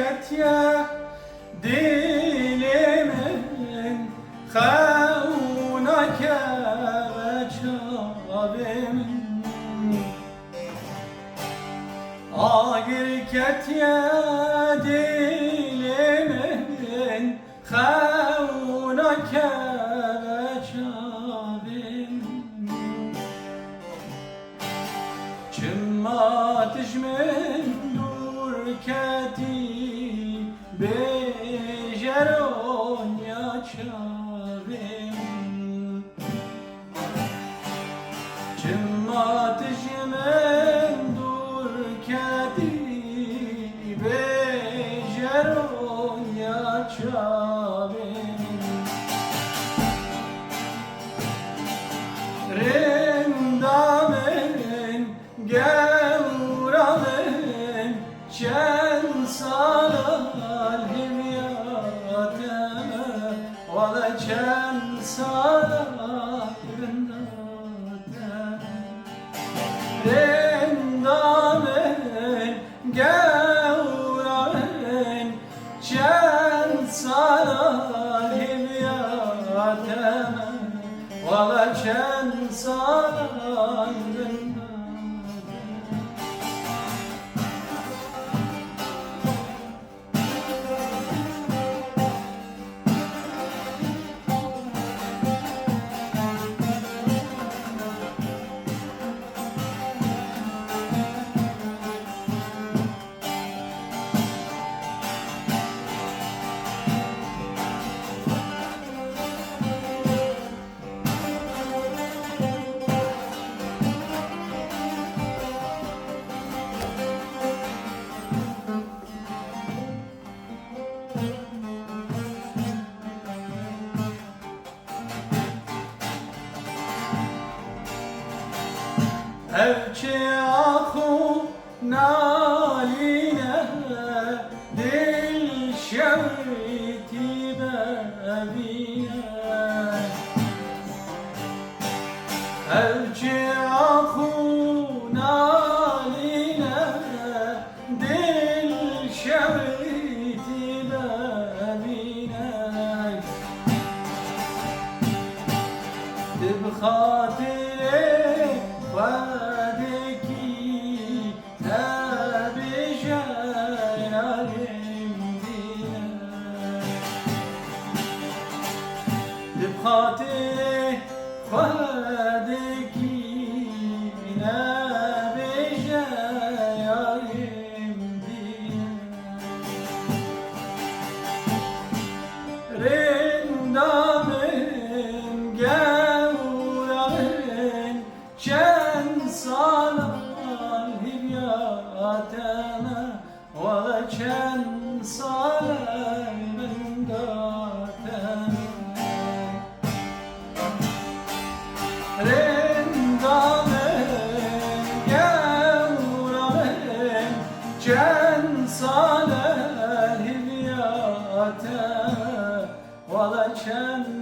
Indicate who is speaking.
Speaker 1: كتيا dilimin خونك وجابم Ağır ketye dilimin خونك وجابم Çımmatış min dur keti Bejeron yaşarım Çımmatış min dur keti Bejeron yaşarım Rindamin gevramin Çen salal himyateme Valla çen salal himyateme Rindamin gevramin Çen salal himyateme Valla çen salal himyateme Evçi ahu naline dil şevti bevine Evçi ahu naline dil şevti bevine Dib khatire خاطر خودك نبجایم دین رندامن گورمن چند سال هیاتمه ولا چند سال من داتمه Rendamen gevramen Cen salel himyate Vala cen